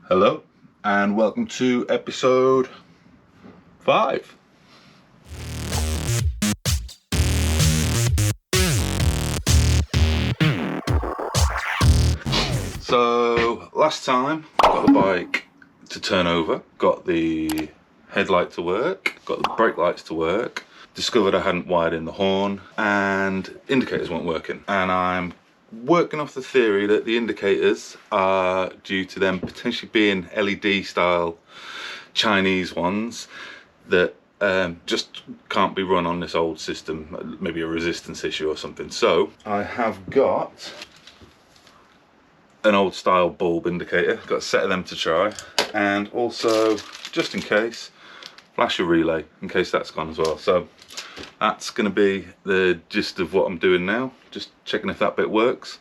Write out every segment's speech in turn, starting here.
Hello and welcome to episode 5. So last time got the bike to turn over, got the headlight to work, got the brake lights to work, discovered I hadn't wired in the horn and indicators weren't working, and I'm working off the theory that the indicators are due to them potentially being LED style Chinese ones that just can't be run on this old system, maybe a resistance issue or something. So I have got an old style bulb indicator, got a set of them to try, and also, just in case, flasher relay in case that's gone as well. So that's going to be the gist of what I'm doing now, just checking if that bit works,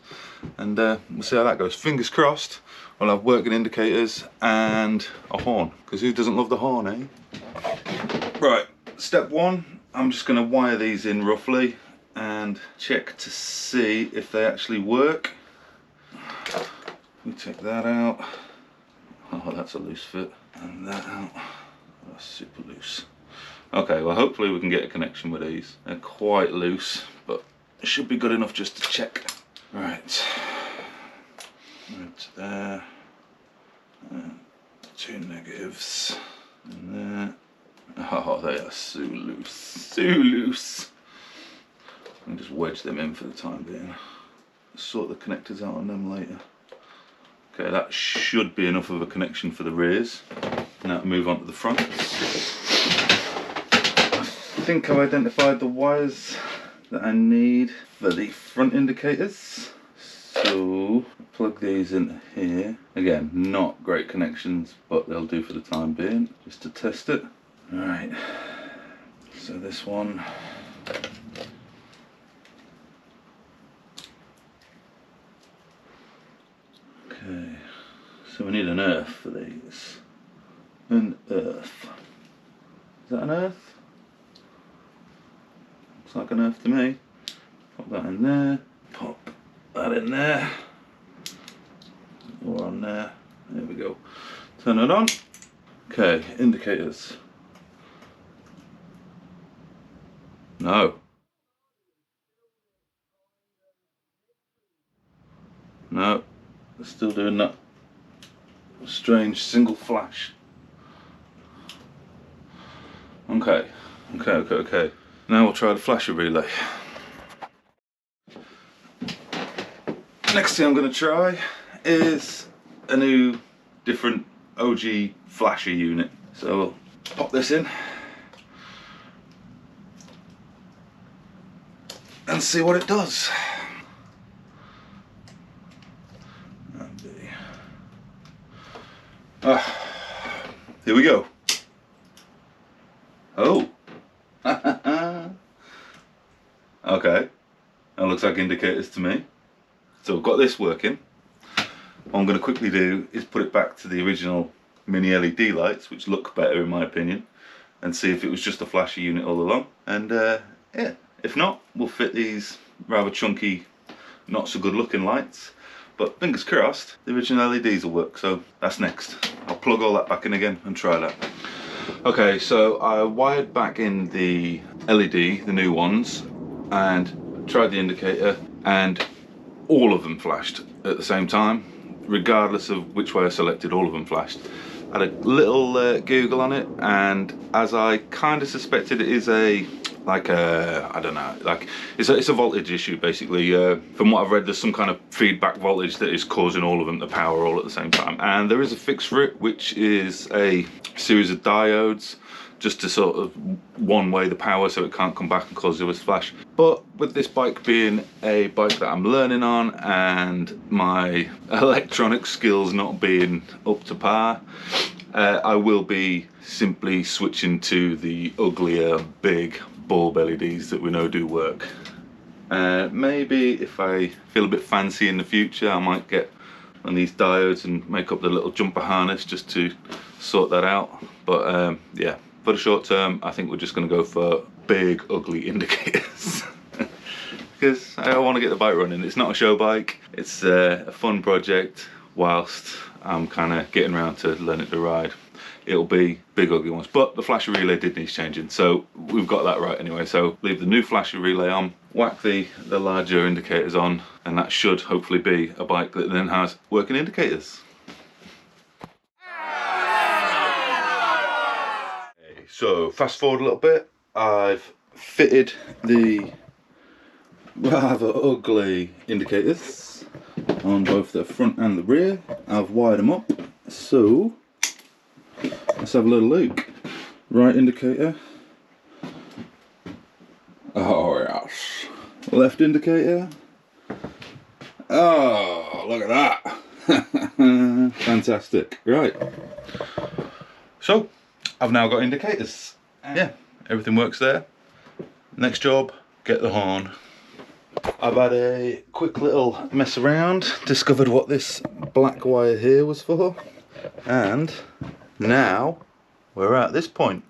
and we'll see how that goes. Fingers crossed we'll have working indicators and a horn, because who doesn't love the horn, eh? Right, step one, I'm just going to wire these in roughly and check to see if they actually work. We take that out. Oh, that's a loose fit. And that out. That's super loose. Okay, well hopefully we can get a connection with these. They're quite loose, but it should be good enough just to check. Right. Right there. And 2 negatives. And there. Oh, they are so loose. So loose. I'll just wedge them in for the time being. Sort the connectors out on them later. Okay, that should be enough of a connection for the rears. Now move on to the front. I think I've identified the wires that I need for the front indicators. So plug these in here. Again, not great connections, but they'll do for the time being, just to test it. Alright, so this one. Okay, so we need an earth for these. An earth. Is that an earth? Looks like an earth to me. Pop that in there. Pop that in there. Or on there. There we go. Turn it on. Okay, indicators. No. No. They're still doing that strange single flash. Okay. Now we'll try the flasher relay. Next thing I'm going to try is a new, different OG flasher unit. So we'll pop this in and see what it does. Here we go. Oh. Okay. That looks like indicators to me. So I've got this working. What I'm going to quickly do is put it back to the original mini LED lights, which look better in my opinion, and see if it was just a flasher unit all along. And yeah, if not, we'll fit these rather chunky, not so good looking lights. But fingers crossed, the original LEDs will work, so that's next. I'll plug all that back in again and try that. Okay, so I wired back in the LED, the new ones, and tried the indicator, and all of them flashed at the same time, regardless of which way I selected, all of them flashed. I had a little Google on it, and as I kind of suspected, it is I don't know, like it's a voltage issue basically. From what I've read, there's some kind of feedback voltage that is causing all of them to power all at the same time, and there is a fix for it, which is a series of diodes just to sort of one-way the power so it can't come back and cause the other flash. But with this bike being a bike that I'm learning on and my electronic skills not being up to par, I will be simply switching to the uglier big bulb LEDs that we know do work. Maybe if I feel a bit fancy in the future, I might get one of these diodes and make up the little jumper harness just to sort that out. But yeah, for the short term, I think we're just going to go for big ugly indicators. Because I want to get the bike running. It's not a show bike, it's a fun project. whilst I'm kind of getting around to learning to ride. It'll be big ugly ones, but the flasher relay did need changing, so we've got that right anyway. So leave the new flasher relay on, whack the larger indicators on, and that should hopefully be a bike that then has working indicators. So fast forward a little bit, I've fitted the rather ugly indicators on both the front and the rear. I've wired them up, so let's have a little look. Right indicator. Oh yes. Left indicator. Oh, look at that. Fantastic. Right. So, I've now got indicators. Yeah, everything works there. Next job, get the horn. I've had a quick little mess around, discovered what this black wire here was for, and now we're at this point.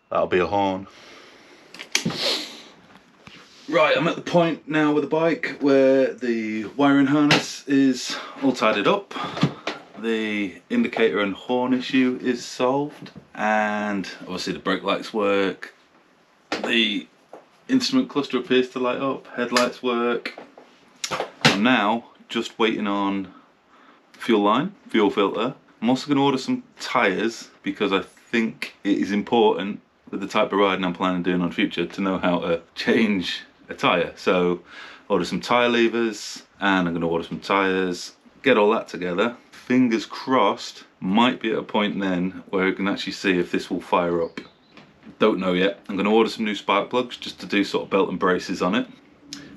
That'll be a horn. Right, I'm at the point now with the bike where the wiring harness is all tidied up. The indicator and horn issue is solved, and obviously the brake lights work. The instrument cluster appears to light up, headlights work. I'm now just waiting on fuel line, fuel filter. I'm also going to order some tyres because I think it is important with the type of riding I'm planning on doing on future to know how to change a tyre. So order some tyre levers, and I'm going to order some tyres, get all that together. Fingers crossed, might be at a point then where we can actually see if this will fire up. Don't know yet. I'm going to order some new spark plugs just to do sort of belt and braces on it.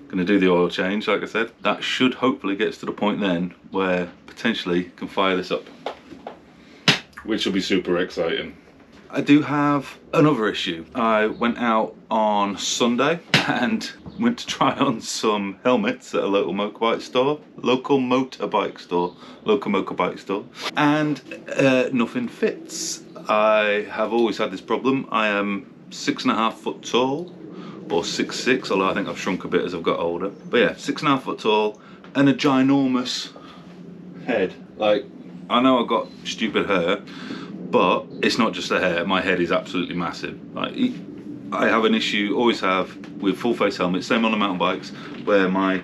Going to do the oil change, like I said. That should hopefully get us to the point then where potentially can fire this up, which will be super exciting. I do have another issue. I went out on Sunday and went to try on some helmets at a local motorbike store, and nothing fits. I have always had this problem. I am 6.5 foot tall, or 6'6", although I think I've shrunk a bit as I've got older. But yeah, 6.5 foot tall and a ginormous head. Like, I know I've got stupid hair, but it's not just the hair. My head is absolutely massive. Like, I have an issue, always have, with full face helmets, same on the mountain bikes, where my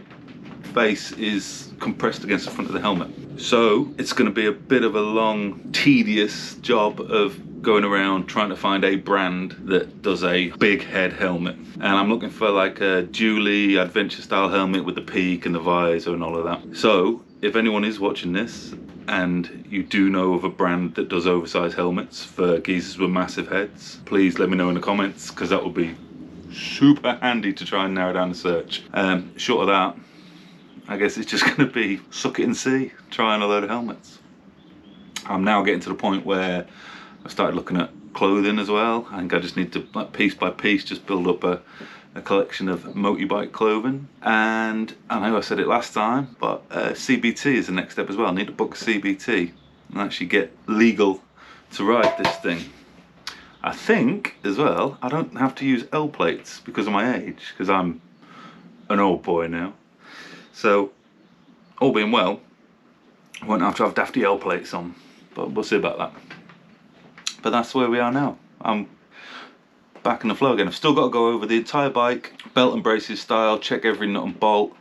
face is compressed against the front of the helmet. So it's going to be a bit of a long, tedious job of going around trying to find a brand that does a big head helmet. And I'm looking for like a Julie adventure style helmet with the peak and the visor and all of that. So if anyone is watching this and you do know of a brand that does oversized helmets for geezers with massive heads, please let me know in the comments, because that would be super handy to try and narrow down the search. Short of that, I guess it's just going to be suck it and see, trying a load of helmets. I'm now getting to the point where I've started looking at clothing as well. I think I just need to, like, piece by piece, just build up a collection of motorbike clothing. And I know I said it last time, but CBT is the next step as well. I need to book a CBT and actually get legal to ride this thing. I think as well I don't have to use L plates because of my age, because I'm an old boy now. So all being well, I won't have to have dafty L plates on, but we'll see about that. But that's where we are now. I'm back in the flow again. I've still got to go over the entire bike, belt and braces style, check every nut and bolt.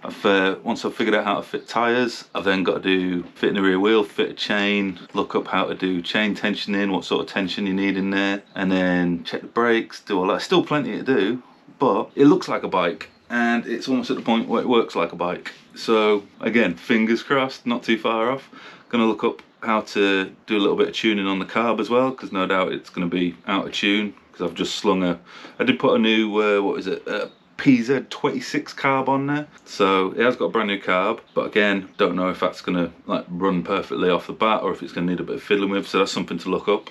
Once I've figured out how to fit tyres, I've then got to do fit in the rear wheel, fit a chain, look up how to do chain tensioning, what sort of tension you need in there, and then check the brakes, do all that. Still plenty to do, but it looks like a bike, and it's almost at the point where it works like a bike. So again, fingers crossed, not too far off. Gonna look up how to do a little bit of tuning on the carb as well, because no doubt it's going to be out of tune, because I've just slung I did put a new what is it, PZ26 carb on there, so it has got a brand new carb, but again, don't know if that's going to like run perfectly off the bat or if it's going to need a bit of fiddling with, so that's something to look up.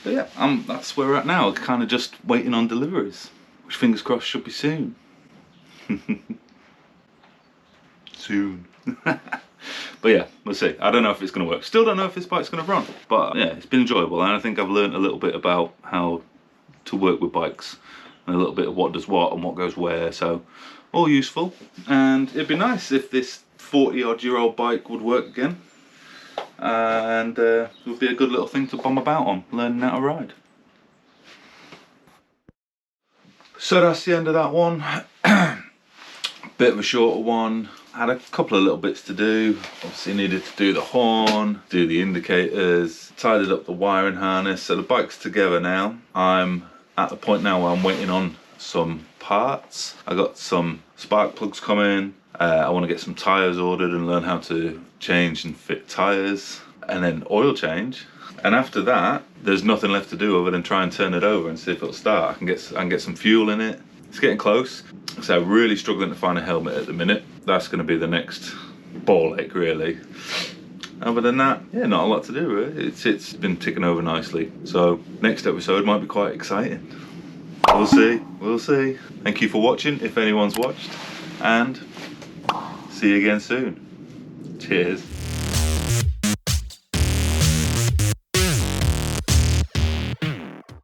But yeah, that's where we're at now, kind of just waiting on deliveries, which fingers crossed should be soon. Soon. But yeah, we'll see. I don't know if it's going to work. Still don't know if this bike's going to run. But yeah, it's been enjoyable, and I think I've learned a little bit about how to work with bikes and a little bit of what does what and what goes where, so all useful. And it'd be nice if this 40-odd-year-old bike would work again, and it would be a good little thing to bomb about on, learning how to ride. So that's the end of that one. Bit of a shorter one. Had a couple of little bits to do. Obviously needed to do the horn, do the indicators, tidied up the wiring harness. So the bike's together now. I'm at the point now where I'm waiting on some parts. I got some spark plugs coming. I want to get some tyres ordered and learn how to change and fit tyres, and then oil change. And after that, there's nothing left to do other than try and turn it over and see if it'll start. I can get some fuel in it. It's getting close. So I'm really struggling to find a helmet at the minute. That's going to be the next ball ache, really. Other than that, yeah, not a lot to do, really. It's been ticking over nicely. So next episode might be quite exciting. We'll see. We'll see. Thank you for watching, if anyone's watched, and see you again soon. Cheers.